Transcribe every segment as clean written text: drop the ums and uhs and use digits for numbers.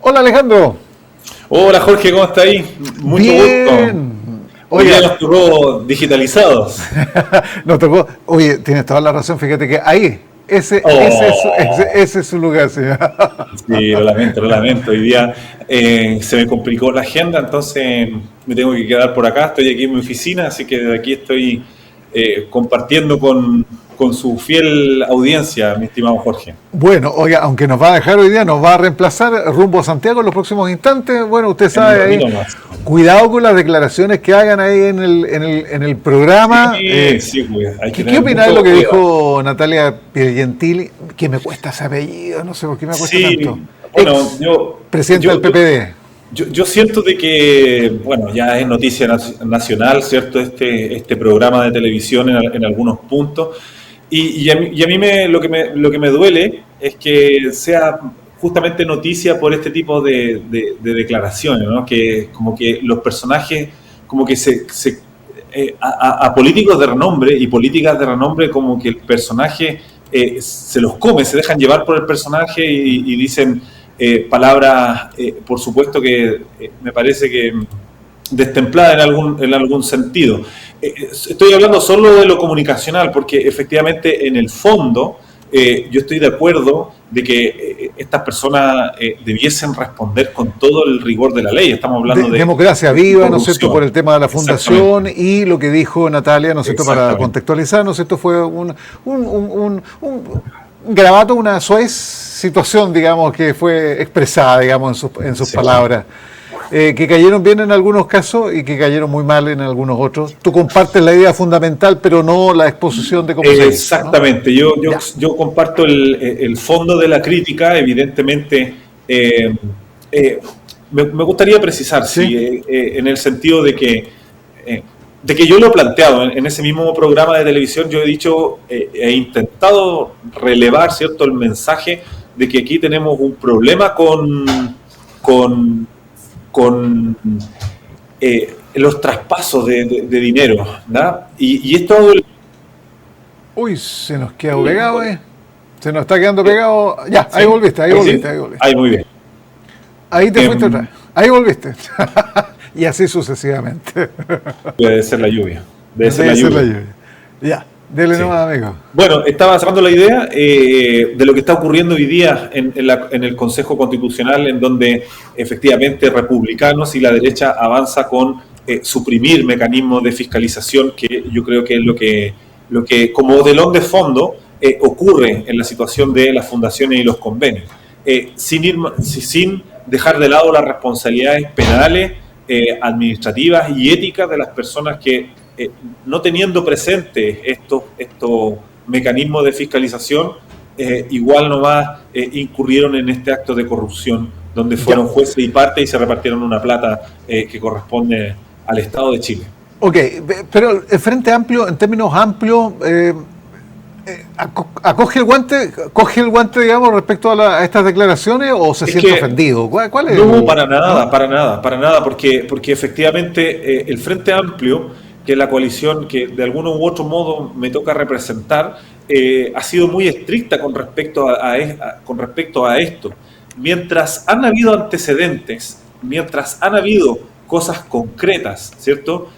Hola Alejandro. Hola Jorge, ¿cómo está ahí? Mucho gusto. Bien. Hoy Oye, día nos tocó digitalizados. nos tocó. Oye, tienes toda la razón. Fíjate que ahí, Oh, ese es su lugar, señor. sí, lo lamento. Hoy día se me complicó la agenda, entonces me tengo que quedar por acá. Estoy aquí en mi oficina, así que desde aquí estoy compartiendo con su fiel audiencia, mi estimado Jorge. Bueno, oiga, aunque nos va a dejar hoy día, nos va a reemplazar rumbo a Santiago en los próximos instantes. Bueno, usted En un sabe ahí, ratito más. cuidado con las declaraciones que hagan ahí en el programa. Sí, sí, pues, hay que ¿Qué tener opináis de lo mucho que cuidado. dijo Natalia Piergentili? Que me cuesta ese apellido, no sé por qué me cuesta tanto. Sí, bueno, Ex presidenta del yo, yo, PPD. yo siento de que, bueno, ya es noticia nacional, ¿cierto? Este programa de televisión en algunos puntos. Y a mí lo que me duele es que sea justamente noticia por este tipo de declaraciones, ¿no? Que como que los personajes, como que a políticos de renombre y políticas de renombre, como que el personaje se los come, se dejan llevar por el personaje y dicen palabras, por supuesto que me parece que destemplada en algún sentido. Estoy hablando solo de lo comunicacional, porque efectivamente en el fondo yo estoy de acuerdo de que estas personas debiesen responder con todo el rigor de la ley. Estamos hablando Democracia de viva, ¿no es cierto?, por corrupción. el tema de la fundación Exactamente, y lo que dijo Natalia, ¿no es cierto?, para exactamente. contextualizar, ¿no es cierto?, fue un gravato, una suez situación, digamos, que fue expresada, digamos, en sus Sí. palabras, que cayeron bien en algunos casos y que cayeron muy mal en algunos otros. Tú compartes la idea fundamental, pero no la exposición de cómo se hizo, ¿no? Exactamente, Ya. yo comparto el fondo de la crítica, evidentemente. Eh, me gustaría precisar, Sí. sí, en el sentido de que yo lo he planteado en ese mismo programa de televisión, yo he dicho, he intentado relevar, ¿cierto?, el mensaje de que aquí tenemos un problema con, con los traspasos de dinero, ¿no? Y esto Uy, se nos queda pegado, ¿eh? Se nos está quedando pegado. Ya, ahí ¿sí? volviste, ahí Ahí volviste, sí. ahí volviste. Ahí muy bien. Ahí te fuiste Eh, otra vez. Ahí volviste. Y así sucesivamente. Debe ser la lluvia. Debe ser la Debe ser la lluvia. lluvia. Ya, dele Sí. nomás, amigo. Bueno, estaba sacando la idea de lo que está ocurriendo hoy día en el Consejo Constitucional, en donde efectivamente republicanos y la derecha avanza con suprimir mecanismos de fiscalización, que yo creo que es lo que como telón de fondo ocurre en la situación de las fundaciones y los convenios, sin dejar de lado las responsabilidades penales, administrativas y éticas de las personas que no teniendo presente estos mecanismos de fiscalización, igual nomás incurrieron en este acto de corrupción, donde Ya. fueron jueces y parte y se repartieron una plata que corresponde al Estado de Chile. Ok, pero el Frente Amplio, en términos amplios, coge el guante, digamos, respecto a estas declaraciones o se Es siente que ofendido. ¿Cuál es no, el...? para nada, ¿No? para nada, para nada, porque efectivamente el Frente Amplio, que es la coalición que de alguno u otro modo me toca representar, ha sido muy estricta con respecto a esto. Mientras han habido antecedentes, mientras han habido cosas concretas, ¿cierto?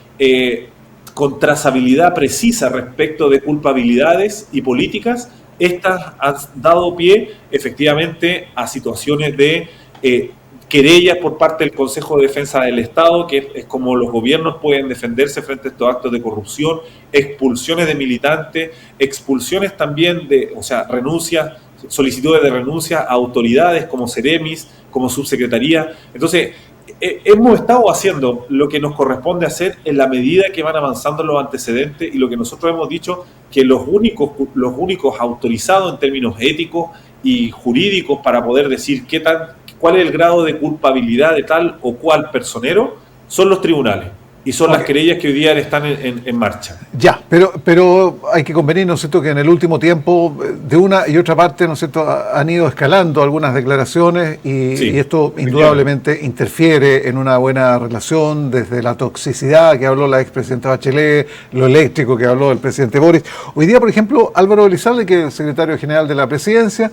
Con trazabilidad precisa respecto de culpabilidades y políticas, estas han dado pie efectivamente a situaciones de querellas por parte del Consejo de Defensa del Estado, que es como los gobiernos pueden defenderse frente a estos actos de corrupción, expulsiones de militantes, expulsiones también o sea, renuncias, solicitudes de renuncia a autoridades como Ceremis, como subsecretaría. Entonces, hemos estado haciendo lo que nos corresponde hacer en la medida que van avanzando los antecedentes y lo que nosotros hemos dicho, que los únicos autorizados en términos éticos y jurídicos para poder decir cuál es el grado de culpabilidad de tal o cual personero son los tribunales y son Ok, las querellas que hoy día están en marcha. ya, pero hay que convenir, ¿no es cierto?, que en el último tiempo, de una y otra parte, ¿no es cierto?, han ido escalando algunas declaraciones y Sí, esto efectivamente. indudablemente interfiere en una buena relación, desde la toxicidad que habló la expresidenta Bachelet, lo eléctrico que habló el presidente Boris. Hoy día, por ejemplo, Álvaro Elizalde, que es el secretario general de la presidencia,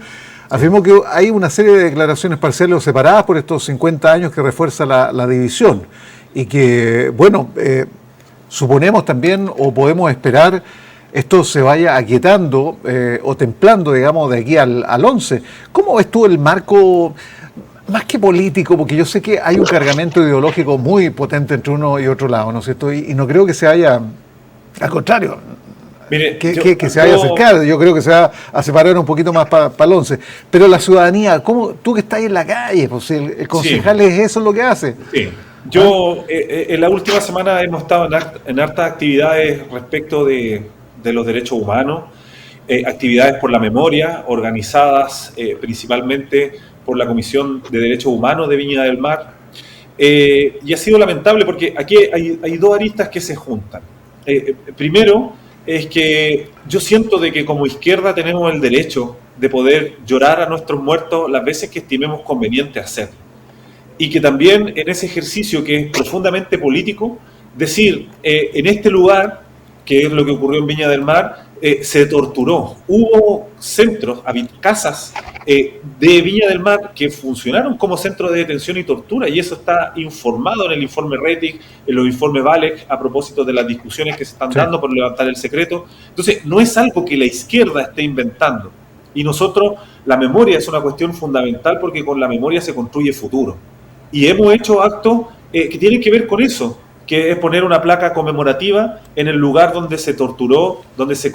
afirmó que hay una serie de declaraciones parciales o separadas por estos 50 años que refuerza la división y que, bueno, suponemos también o podemos esperar esto se vaya aquietando o templando, digamos, de aquí al 11. ¿Cómo ves tú el marco, más que político, porque yo sé que hay un cargamento ideológico muy potente entre uno y otro lado, ¿no es cierto? Y no creo que se vaya, al contrario, Mire, que se vaya a acercar, yo creo que se va a separar un poquito más para el 11. Pero la ciudadanía, ¿cómo, tú que estás ahí en la calle, pues el concejal sí, es eso lo que hace? sí. Yo en la última semana hemos estado en hartas actividades respecto de los derechos humanos, actividades por la memoria, organizadas principalmente por la Comisión de Derechos Humanos de Viña del Mar. Y ha sido lamentable porque aquí hay dos aristas que se juntan. Primero, es que yo siento de que como izquierda tenemos el derecho de poder llorar a nuestros muertos las veces que estimemos conveniente hacerlo. Y que también en ese ejercicio que es profundamente político, decir, en este lugar, que es lo que ocurrió en Viña del Mar, se torturó. Hubo centros, casas de Viña del Mar que funcionaron como centro de detención y tortura, y eso está informado en el informe Rettig, en los informes Valech, a propósito de las discusiones que se están dando por levantar el secreto. Entonces, no es algo que la izquierda esté inventando. Y nosotros, la memoria es una cuestión fundamental porque con la memoria se construye futuro. Y hemos hecho actos que tienen que ver con eso, que es poner una placa conmemorativa en el lugar donde se torturó, donde se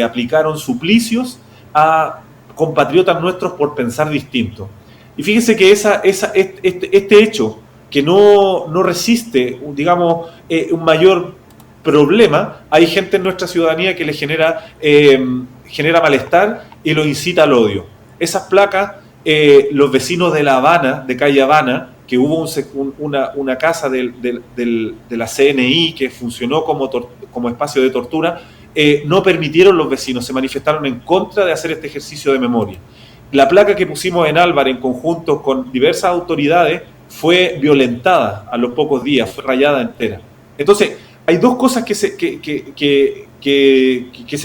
aplicaron suplicios a compatriotas nuestros por pensar distinto. Y fíjese que este hecho, que no resiste, digamos, un mayor problema, hay gente en nuestra ciudadanía que le genera malestar y lo incita al odio. Esas placas, los vecinos de La Habana, de calle Habana, que hubo una casa de la CNI que funcionó como espacio de tortura, no permitieron los vecinos, se manifestaron en contra de hacer este ejercicio de memoria. La placa que pusimos en Álvar en conjunto con diversas autoridades fue violentada a los pocos días, fue rayada entera. Entonces, hay dos cosas que se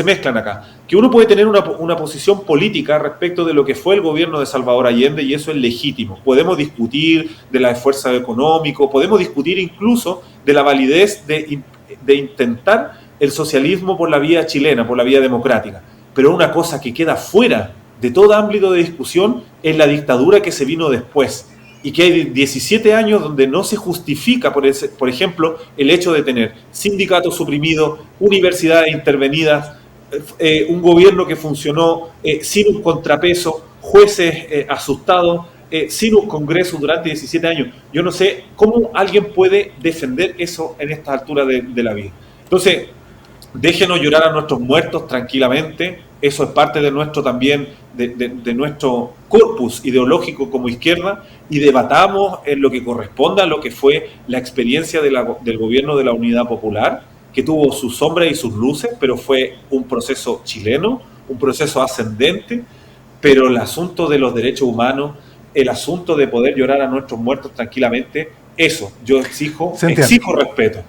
mezclan acá. Que uno puede tener una posición política respecto de lo que fue el gobierno de Salvador Allende, y eso es legítimo. Podemos discutir de la esfuerzo económico, podemos discutir incluso de la validez de intentar el socialismo por la vía chilena, por la vía democrática. Pero una cosa que queda fuera de todo ámbito de discusión es la dictadura que se vino después. Y que hay 17 años donde no se justifica, por ejemplo, el hecho de tener sindicatos suprimidos, universidades intervenidas, un gobierno que funcionó sin un contrapeso, jueces asustados, sin un congreso durante 17 años. Yo no sé cómo alguien puede defender eso en esta altura de la vida. Entonces, déjenos llorar a nuestros muertos tranquilamente. Eso es parte de nuestro también, de nuestro corpus ideológico como izquierda, y debatamos en lo que corresponda a lo que fue la experiencia del gobierno de la Unidad Popular, que tuvo sus sombras y sus luces, pero fue un proceso chileno, un proceso ascendente. Pero el asunto de los derechos humanos, el asunto de poder llorar a nuestros muertos tranquilamente, eso, yo exijo respeto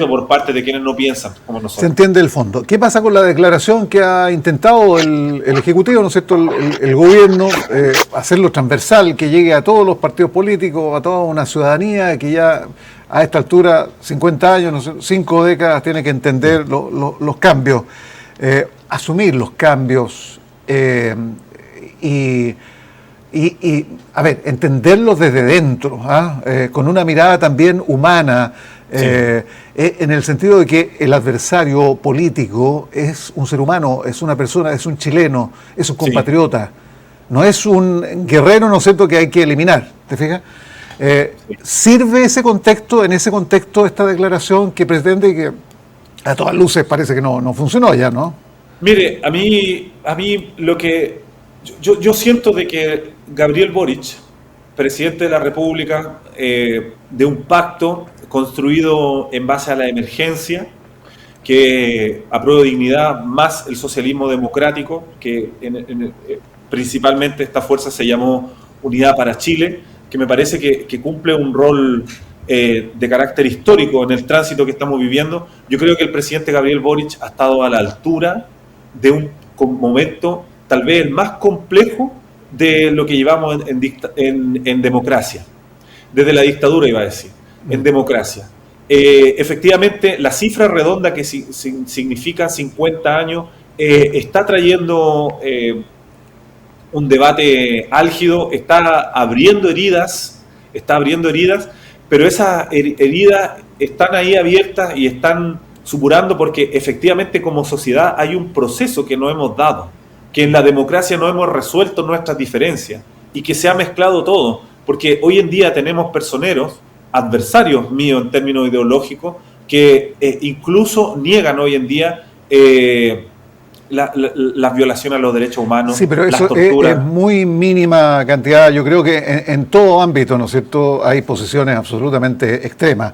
por parte de quienes no piensan como nosotros. Se entiende el fondo. ¿Qué pasa con la declaración que ha intentado el Ejecutivo, ¿no es cierto?, el gobierno, hacerlo transversal, que llegue a todos los partidos políticos, a toda una ciudadanía que ya a esta altura, 50 años, no sé, 5 décadas, tiene que entender los cambios, asumir los cambios y a ver, entenderlos desde dentro, con una mirada también humana, sí. En el sentido de que el adversario político es un ser humano, es una persona, es un chileno, es un compatriota, sí. No es un guerrero, ¿no es cierto?, que hay que eliminar, ¿te fijas? Sí. ¿Sirve ese contexto, en ese contexto, esta declaración que pretende que a todas luces parece que no funcionó ya, ¿no? Mire, a mí lo que yo siento de que Gabriel Boric, presidente de la República, de un pacto construido en base a la emergencia, que aprueba dignidad más el socialismo democrático, que principalmente esta fuerza se llamó Unidad para Chile, que me parece que cumple un rol de carácter histórico en el tránsito que estamos viviendo. Yo creo que el presidente Gabriel Boric ha estado a la altura de un momento tal vez el más complejo de lo que llevamos en democracia. Desde la dictadura, iba a decir, en democracia. Efectivamente, la cifra redonda que significa 50 años está trayendo un debate álgido, está abriendo heridas, pero esas heridas están ahí abiertas y están supurando porque efectivamente como sociedad hay un proceso que no hemos dado, que en la democracia no hemos resuelto nuestras diferencias y que se ha mezclado todo, porque hoy en día tenemos personeros, adversarios míos en términos ideológicos, que incluso niegan hoy en día las violaciones a los derechos humanos, sí, pero las eso torturas. es muy mínima cantidad. Yo creo que en todo ámbito, ¿no es cierto?, hay posiciones absolutamente extremas.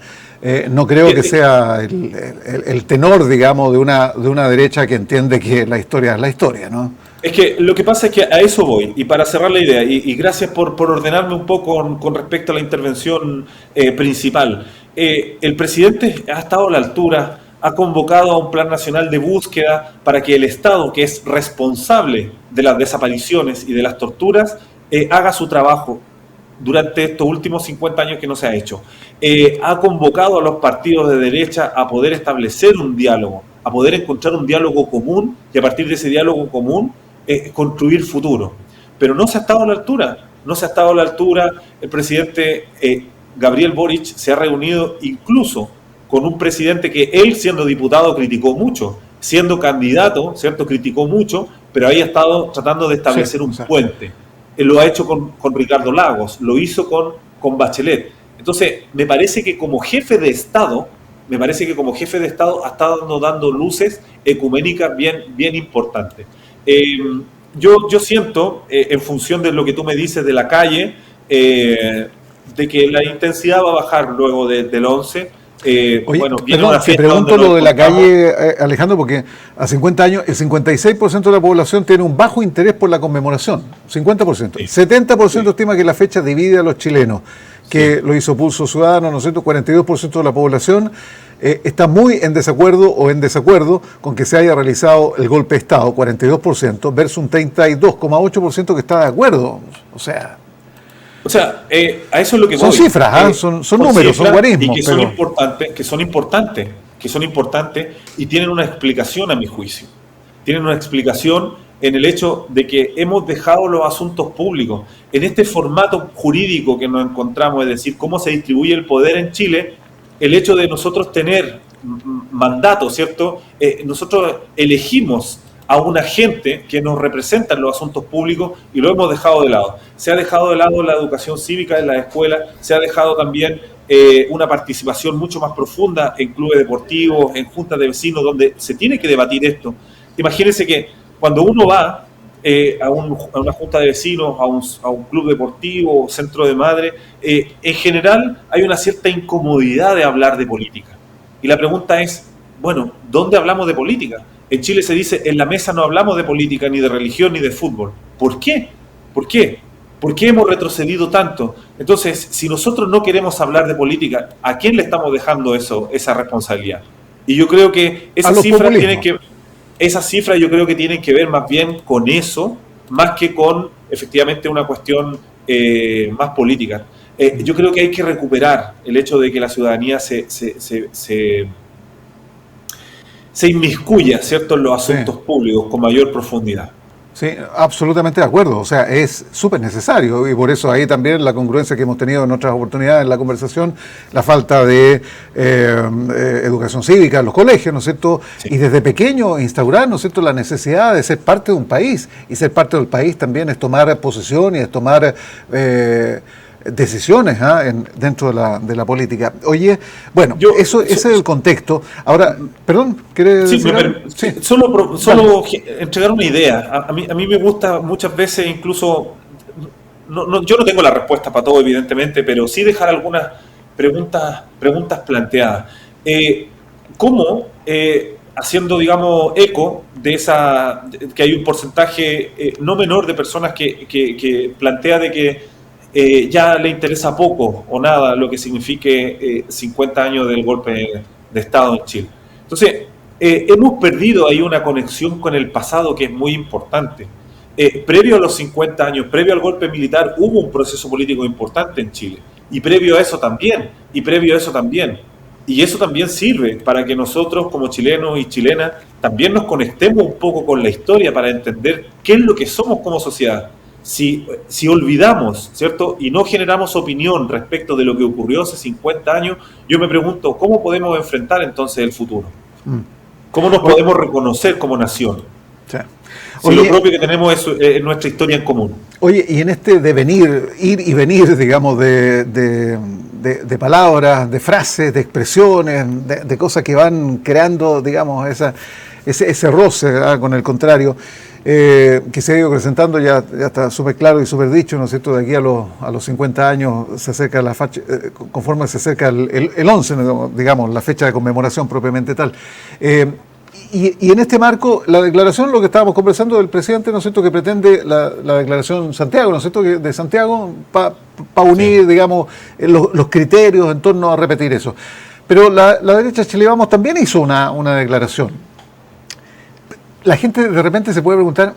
No creo que sea el tenor, digamos, de una derecha que entiende que la historia es la historia, ¿no? Es que lo que pasa es que a eso voy, y para cerrar la idea, y gracias por ordenarme un poco con respecto a la intervención principal. El presidente ha estado a la altura, ha convocado a un plan nacional de búsqueda para que el Estado, que es responsable de las desapariciones y de las torturas, haga su trabajo durante estos últimos 50 años que no se ha hecho. Ha convocado a los partidos de derecha a poder establecer un diálogo, a poder encontrar un diálogo común y a partir de ese diálogo común construir futuro. Pero no se ha estado a la altura, el presidente Gabriel Boric se ha reunido incluso con un presidente que él, siendo diputado, criticó mucho, siendo candidato, ¿cierto?, criticó mucho, pero ahí ha estado tratando de establecer un puente. Él lo ha hecho con Ricardo Lagos, lo hizo con Bachelet. Entonces, me parece que como jefe de Estado ha estado dando luces ecuménicas bien importantes. Yo siento, en función de lo que tú me dices de la calle, de que la intensidad va a bajar luego del 11. Oye, bueno, perdón, te pregunto lo de la calle, Alejandro, porque a 50 años el 56% de la población tiene un bajo interés por la conmemoración, 50%. Sí. 70% estima que la fecha divide a los chilenos, que lo hizo Pulso Ciudadano, ¿no es cierto? 42% de la población está muy en desacuerdo con que se haya realizado el golpe de Estado, 42%, versus un 32,8% que está de acuerdo. O sea, a eso es lo que son voy. Cifras, son números, son guarismos. Y que son importantes y tienen una explicación a mi juicio. Tienen una explicación en el hecho de que hemos dejado los asuntos públicos. En este formato jurídico que nos encontramos, es decir, cómo se distribuye el poder en Chile, el hecho de nosotros tener mandato, ¿cierto? Nosotros elegimos a una gente que nos representa en los asuntos públicos y lo hemos dejado de lado. Se ha dejado de lado la educación cívica en las escuelas, se ha dejado también una participación mucho más profunda en clubes deportivos, en juntas de vecinos, donde se tiene que debatir esto. Imagínense que cuando uno va a una junta de vecinos, a un club deportivo, centro de madre, en general hay una cierta incomodidad de hablar de política. Y la pregunta es, bueno, ¿dónde hablamos de política? En Chile se dice, en la mesa no hablamos de política, ni de religión, ni de fútbol. ¿Por qué? ¿Por qué hemos retrocedido tanto? Entonces, si nosotros no queremos hablar de política, ¿a quién le estamos dejando esa responsabilidad? Y yo creo que esas cifras yo creo que tienen que ver más bien con eso, más que con efectivamente una cuestión más política. Yo creo que hay que recuperar el hecho de que la ciudadanía se inmiscuya, ¿cierto?, en los asuntos públicos con mayor profundidad. Sí, absolutamente de acuerdo. O sea, es súper necesario y por eso ahí también la congruencia que hemos tenido en otras oportunidades en la conversación, la falta de educación cívica en los colegios, ¿no es cierto? Sí. Y desde pequeño instaurar, ¿no es cierto?, la necesidad de ser parte de un país. Y ser parte del país también es tomar posesión y es tomar decisiones dentro de la política. Oye, bueno, ese es el contexto. Ahora, perdón, ¿quieres decir? Sí. Solo entregar una idea. A mí me gusta muchas veces incluso, yo no tengo la respuesta para todo, evidentemente, pero sí dejar algunas preguntas planteadas. ¿Cómo, haciendo, digamos, eco de que hay un porcentaje no menor de personas que plantea de que ya le interesa poco o nada lo que signifique 50 años del golpe de Estado en Chile? Entonces, hemos perdido ahí una conexión con el pasado que es muy importante. previo a los 50 años, previo al golpe militar, hubo un proceso político importante en Chile. Y previo a eso también, Y eso también sirve para que nosotros como chilenos y chilenas también nos conectemos un poco con la historia para entender qué es lo que somos como sociedad. Si olvidamos, ¿cierto? Y no generamos opinión respecto de lo que ocurrió hace 50 años, yo me pregunto, ¿cómo podemos enfrentar entonces el futuro? ¿Cómo nos podemos reconocer como nación? Sí. Si lo propio que tenemos es nuestra historia en común. Oye, y en este devenir, ir y venir, digamos, de palabras, de frases, de expresiones, de cosas que van creando, digamos, ese roce, ¿verdad?, con el contrario, que se ha ido presentando, ya está súper claro y súper dicho, ¿no es cierto? De aquí a los 50 años se acerca la fecha, conforme se acerca el 11, digamos, la fecha de conmemoración propiamente tal. Y en este marco, la declaración, lo que estábamos conversando del presidente, ¿no es cierto?, que pretende la declaración Santiago, ¿no es cierto?, de Santiago, para unir, digamos, los criterios en torno a repetir eso. Pero la derecha Chile Vamos también hizo una declaración. La gente de repente se puede preguntar,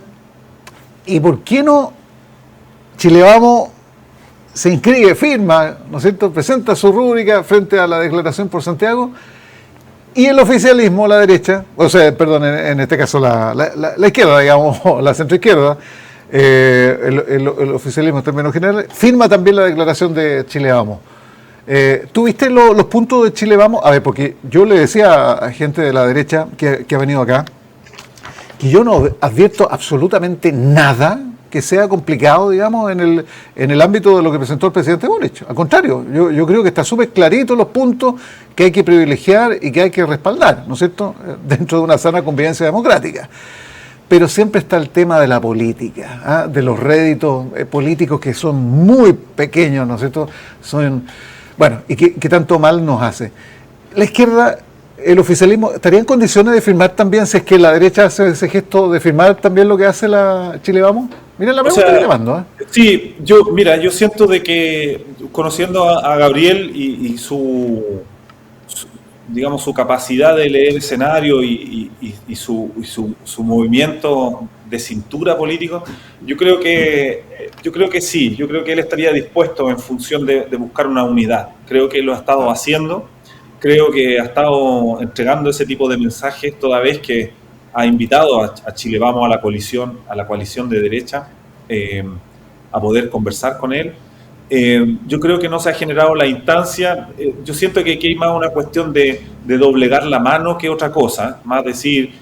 ¿y por qué no Chile Vamos se inscribe, firma, ¿no es cierto?, presenta su rúbrica frente a la declaración por Santiago? Y el oficialismo, la derecha, o sea, perdón, en este caso la izquierda, digamos, la centroizquierda, el oficialismo en términos generales, firma también la declaración de Chile Vamos. ¿Tú viste los puntos de Chile Vamos? A ver, porque yo le decía a gente de la derecha que ha venido acá, que yo no advierto absolutamente nada que sea complicado, digamos, en el ámbito de lo que presentó el presidente Boric. Al contrario, yo creo que está súper clarito los puntos que hay que privilegiar y que hay que respaldar, ¿no es cierto?, dentro de una sana convivencia democrática. Pero siempre está el tema de la política, de los réditos políticos que son muy pequeños, ¿no es cierto?, bueno, y que tanto mal nos hace. La izquierda, el oficialismo, ¿estaría en condiciones de firmar también, si es que la derecha hace ese gesto de firmar también lo que hace la Chile Vamos? Mira la pregunta que le mando. Sí, yo siento de que, conociendo a Gabriel y digamos, su capacidad de leer escenario y su movimiento de cintura político, yo creo que sí, yo creo que él estaría dispuesto en función de buscar una unidad. Creo que lo ha estado haciendo. Creo que ha estado entregando ese tipo de mensajes toda vez que ha invitado a Chile Vamos a la coalición de derecha, a poder conversar con él. Yo creo que no se ha generado la instancia. Yo siento que aquí hay más una cuestión de doblegar la mano que otra cosa, más decir,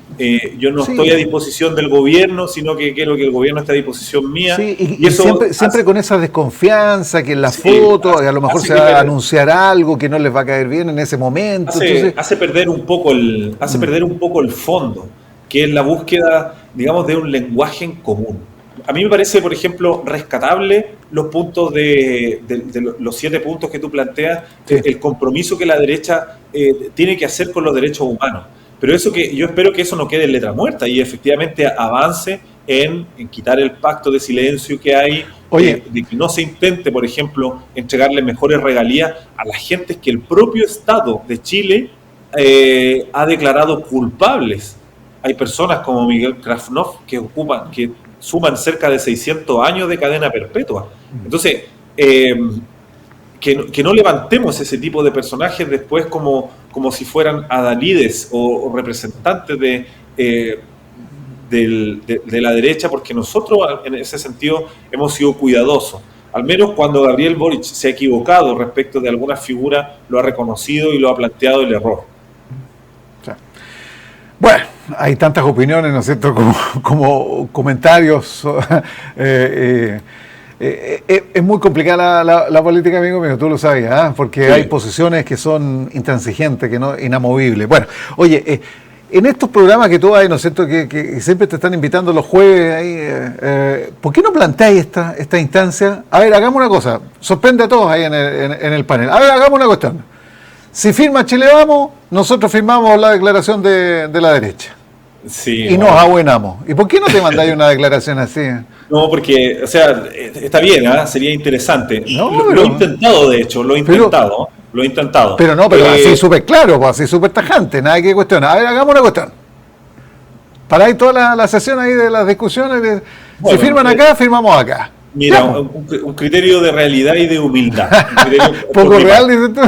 yo no estoy a disposición del gobierno, sino que quiero que el gobierno esté a disposición mía. Sí, y eso siempre con esa desconfianza, que en la foto a lo mejor se va a anunciar algo que no les va a caer bien en ese momento. Hace perder un poco el fondo, que es la búsqueda, digamos, de un lenguaje en común. A mí me parece, por ejemplo, rescatable los puntos de los 7 puntos que tú planteas, el compromiso que la derecha tiene que hacer con los derechos humanos. Pero yo espero que eso no quede en letra muerta y efectivamente avance en quitar el pacto de silencio que hay, de que no se intente, por ejemplo, entregarle mejores regalías a las gentes que el propio Estado de Chile ha declarado culpables. Hay personas como Miguel Krafnov que suman cerca de 600 años de cadena perpetua. Entonces, que no levantemos ese tipo de personajes después como si fueran adalides o representantes de la derecha, porque nosotros en ese sentido hemos sido cuidadosos. Al menos cuando Gabriel Boric se ha equivocado respecto de alguna figura, lo ha reconocido y lo ha planteado el error. Bueno, hay tantas opiniones, ¿no es cierto?, como comentarios. Es muy complicada la política, amigo mío, tú lo sabías, porque sí, hay posiciones que son intransigentes, inamovibles. Bueno, oye, en estos programas que tú hay, ¿no es cierto?, que siempre te están invitando los jueves, ahí, ¿por qué no planteáis esta instancia? A ver, hagamos una cosa, sorprende a todos ahí en el panel. A ver, hagamos una cuestión. Si firma Chile Vamos, nosotros firmamos la declaración de la derecha. Sí, y nos abuenamos. ¿Y por qué no te mandáis una declaración así? No, porque, o sea, está bien, sería interesante. No, lo he intentado, de hecho, lo he intentado. Pero así súper claro, así súper tajante, nada que cuestionar. A ver, hagamos una cuestión. Para ahí toda la sesión ahí de las discusiones, Si firman acá, firmamos acá. Mira, un criterio de realidad y de humildad. Poco real, dices tú.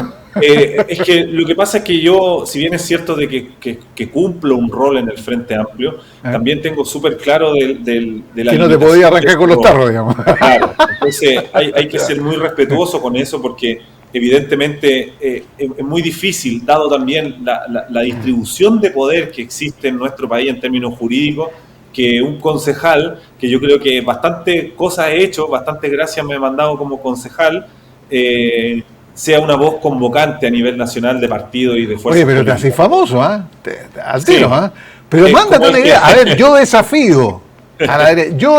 Es que lo que pasa es que yo, si bien es cierto de que cumplo un rol en el Frente Amplio, también tengo súper claro de la que no te podía arrancar con los tarros, digamos. Claro, entonces hay que ser muy respetuoso con eso porque evidentemente es muy difícil, dado también la distribución de poder que existe en nuestro país en términos jurídicos, que un concejal, que yo creo que bastante cosas he hecho, bastante gracias me he mandado como concejal, sea una voz convocante a nivel nacional de partido y de fuerza. Oye, pero te haces famoso, ¿ah? Al tiro, ¿ah? Pero mándate una idea. A ver, yo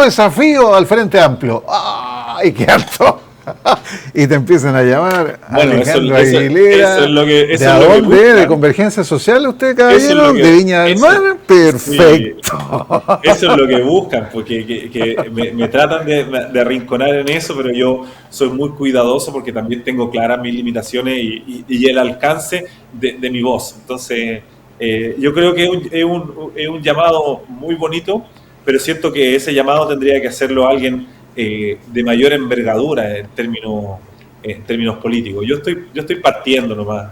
desafío al Frente Amplio. ¡Ay, qué harto! Y te empiezan a llamar Alejandro Aguilera. Eso es lo que, ¿De dónde? ¿De Convergencia Social usted, caballero? ¿De Viña del Mar? Perfecto. Sí, eso es lo que buscan, porque que me tratan de arrinconar en eso, pero yo soy muy cuidadoso porque también tengo claras mis limitaciones y el alcance de mi voz. Entonces, yo creo que es un llamado muy bonito, pero siento que ese llamado tendría que hacerlo alguien de mayor envergadura en términos políticos. Yo estoy partiendo nomás.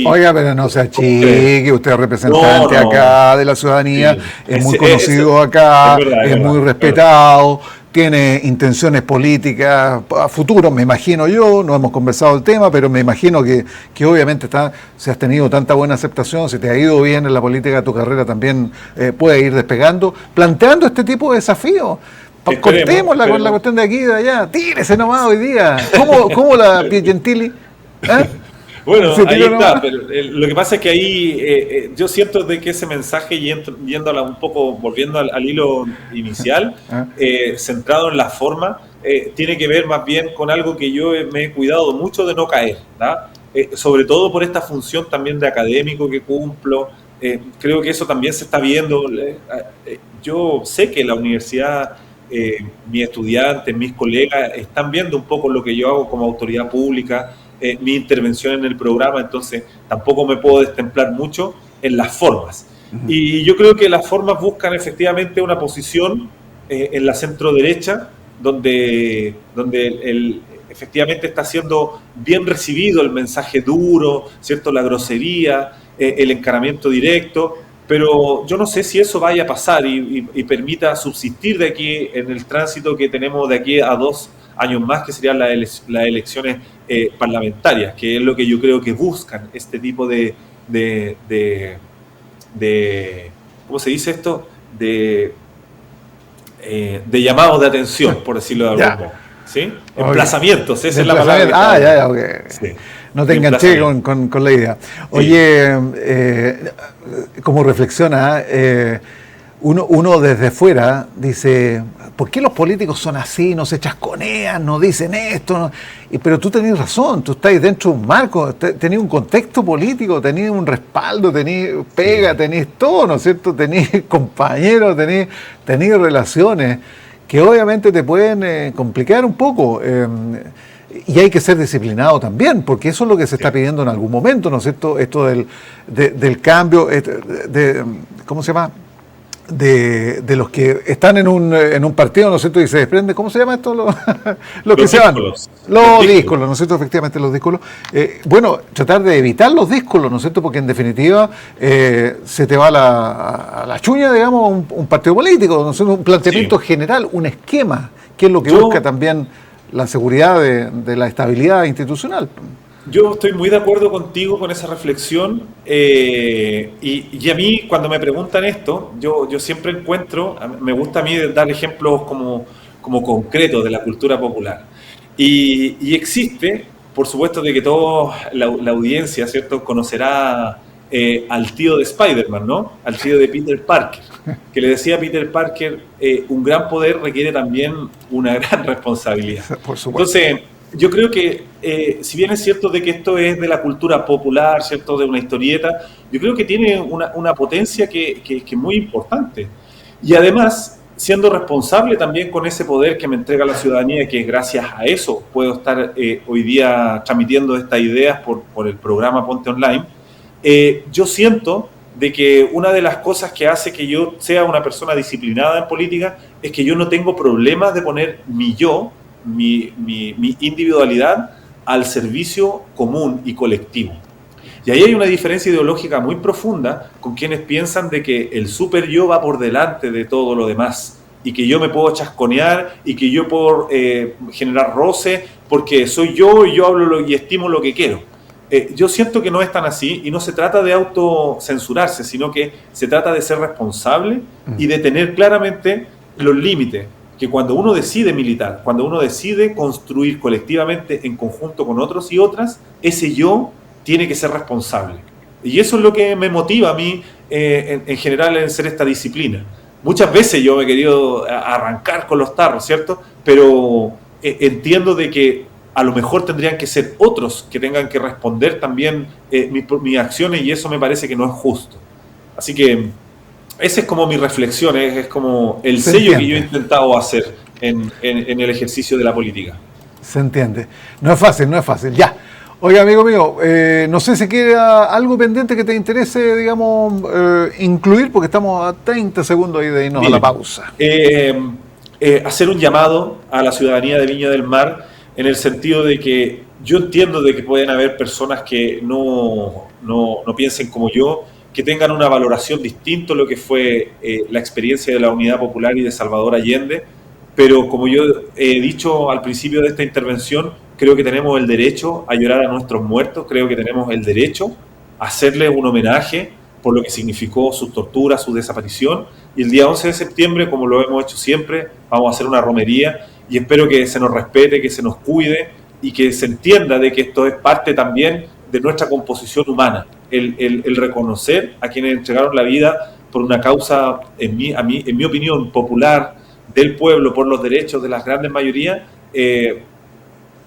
Oiga, pero no se achique, usted es representante acá de la ciudadanía, sí, es muy conocido acá, es muy respetado, tiene intenciones políticas a futuro, me imagino yo, no hemos conversado el tema, pero me imagino que obviamente si has tenido tanta buena aceptación, si te ha ido bien en la política, tu carrera también puede ir despegando, planteando este tipo de desafíos. Cortémosla con la cuestión de aquí y de allá. Tírese nomás hoy día. ¿Cómo la Piegentili? Bueno, ahí está. Pero, lo que pasa es que ahí yo siento de que ese mensaje, yéndola un poco, volviendo al hilo inicial, centrado en la forma, tiene que ver más bien con algo que yo me he cuidado mucho de no caer, ¿verdad? Sobre todo por esta función también de académico que cumplo. Creo que eso también se está viendo. Yo sé que la universidad... mis estudiantes, mis colegas están viendo un poco lo que yo hago como autoridad pública, mi intervención en el programa, entonces tampoco me puedo destemplar mucho en las formas. Y yo creo que las formas buscan efectivamente una posición en la centro derecha, donde efectivamente está siendo bien recibido el mensaje duro, ¿cierto? La grosería, el encaramiento directo. Pero yo no sé si eso vaya a pasar y permita subsistir de aquí en el tránsito que tenemos de aquí a 2 años más, que serían las elecciones parlamentarias, que es lo que yo creo que buscan este tipo de ¿cómo se dice esto? De llamados de atención, por decirlo de algún modo. ¿Sí? Emplazamientos, esa es la palabra. Ok. Sí. No te enganché con la idea. Oye, como reflexiona, uno desde fuera dice, ¿por qué los políticos son así? No se chasconean, no dicen esto. No? Pero tú tenés razón, tú estás dentro de un marco, tenés un contexto político, tenés un respaldo, tenés pega, tenés todo, ¿no es cierto? Tenés compañeros, tenés relaciones que obviamente te pueden complicar un poco. Y hay que ser disciplinado también, porque eso es lo que se está pidiendo en algún momento, ¿no es cierto? Esto del cambio, ¿cómo se llama? De los que están en un partido, ¿no es cierto? Y se desprende, ¿cómo se llama esto? Los que se van. Los díscolos, ¿no es cierto? Efectivamente, los díscolos. Bueno, tratar de evitar los díscolos, ¿no es cierto? Porque en definitiva se te va a la chuña, digamos, un partido político, ¿no es cierto? Un planteamiento general, un esquema, que es lo que busca también la seguridad de la estabilidad institucional. Yo estoy muy de acuerdo contigo con esa reflexión y a mí cuando me preguntan esto, yo siempre me gusta a mí dar ejemplos como concretos de la cultura popular. Y existe, por supuesto, de que toda la audiencia, ¿cierto?, conocerá al tío de Spider-Man, ¿no? Al tío de Peter Parker, que le decía a Peter Parker, un gran poder requiere también una gran responsabilidad. Por supuesto. Entonces, yo creo que, si bien es cierto de que esto es de la cultura popular, ¿cierto?, de una historieta, yo creo que tiene una potencia que es muy importante. Y además, siendo responsable también con ese poder que me entrega la ciudadanía, que gracias a eso puedo estar hoy día transmitiendo estas ideas por el programa Ponte Online, yo siento de que una de las cosas que hace que yo sea una persona disciplinada en política es que yo no tengo problemas de poner mi yo, mi individualidad al servicio común y colectivo. Y ahí hay una diferencia ideológica muy profunda con quienes piensan de que el super yo va por delante de todo lo demás y que yo me puedo chasconear y que yo puedo generar roce porque soy yo y yo hablo y estimo lo que quiero. Yo siento que no es tan así y no se trata de autocensurarse, sino que se trata de ser responsable y de tener claramente los límites, que cuando uno decide militar, cuando uno decide construir colectivamente en conjunto con otros y otras, ese yo tiene que ser responsable. Y eso es lo que me motiva a mí en general en ser esta disciplina. Muchas veces yo me he querido arrancar con los tarros, ¿cierto? Pero entiendo de que a lo mejor tendrían que ser otros que tengan que responder también mis acciones y eso me parece que no es justo. Así que esa es como mi reflexión, es como el sello que yo he intentado hacer en el ejercicio de la política. Se entiende. No es fácil, ya. Oiga, amigo mío, no sé si queda algo pendiente que te interese, digamos, incluir, porque estamos a 30 segundos ahí de irnos a la pausa. Hacer un llamado a la ciudadanía de Viña del Mar, en el sentido de que yo entiendo de que pueden haber personas que no piensen como yo, que tengan una valoración distinta a lo que fue la experiencia de la Unidad Popular y de Salvador Allende, pero como yo he dicho al principio de esta intervención, creo que tenemos el derecho a llorar a nuestros muertos, creo que tenemos el derecho a hacerles un homenaje por lo que significó su tortura, su desaparición, y el día 11 de septiembre, como lo hemos hecho siempre, vamos a hacer una romería, y espero que se nos respete, que se nos cuide, y que se entienda de que esto es parte también de nuestra composición humana, el reconocer a quienes entregaron la vida por una causa, en mi opinión, popular, del pueblo, por los derechos de las grandes mayorías.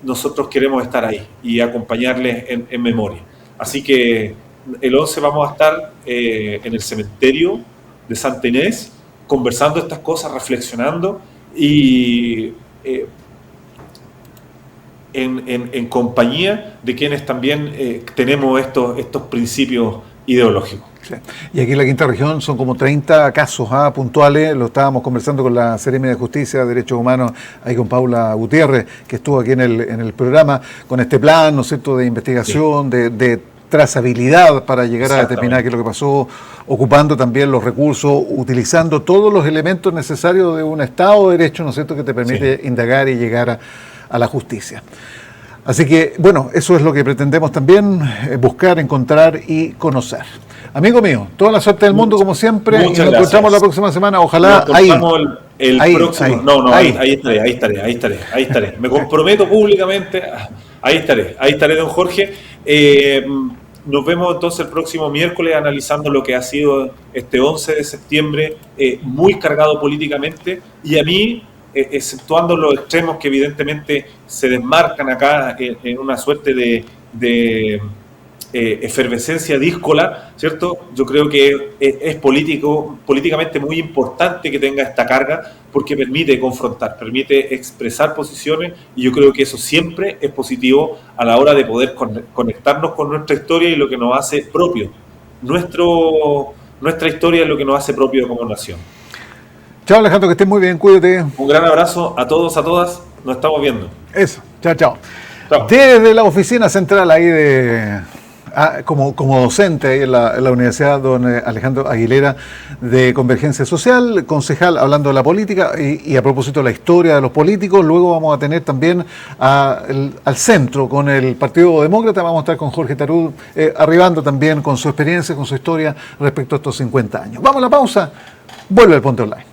Nosotros queremos estar ahí y acompañarles en memoria. Así que el 11 vamos a estar en el cementerio de Santa Inés, conversando estas cosas, reflexionando y en compañía de quienes también tenemos estos principios ideológicos. Sí. Y aquí en la Quinta Región son como 30 casos puntuales. Lo estábamos conversando con la Seremi de Justicia, Derechos Humanos, ahí con Paula Gutiérrez, que estuvo aquí en el programa, con este plan, ¿no es cierto?, de investigación, sí, de trazabilidad para llegar a determinar qué es lo que pasó, ocupando también los recursos, utilizando todos los elementos necesarios de un Estado de Derecho, ¿no es cierto?, que te permite indagar y llegar a la justicia. Así que, bueno, eso es lo que pretendemos también, buscar, encontrar y conocer. Amigo mío, toda la suerte del mundo, como siempre, y nos encontramos la próxima semana, ojalá ahí. El próximo. Ahí estaré. Me comprometo públicamente, ahí estaré, don Jorge. Nos vemos entonces el próximo miércoles analizando lo que ha sido este 11 de septiembre, muy cargado políticamente, y a mí, exceptuando los extremos que evidentemente se desmarcan acá en una suerte de efervescencia díscola, ¿cierto? Yo creo que es políticamente muy importante que tenga esta carga porque permite confrontar, permite expresar posiciones, y yo creo que eso siempre es positivo a la hora de poder conectarnos con nuestra historia y lo que nos hace propio. Nuestra historia es lo que nos hace propio como nación. Chao, Alejandro, que estés muy bien, cuídate. Un gran abrazo a todos, a todas, nos estamos viendo. Eso, chao. Desde la oficina central ahí como docente ahí en la universidad, don Alejandro Aguilera, de Convergencia Social, concejal hablando de la política y a propósito de la historia de los políticos. Luego vamos a tener también al centro con el Partido Demócrata, vamos a estar con Jorge Tarud, arribando también con su experiencia, con su historia respecto a estos 50 años. Vamos a la pausa, vuelve el Ponte Online.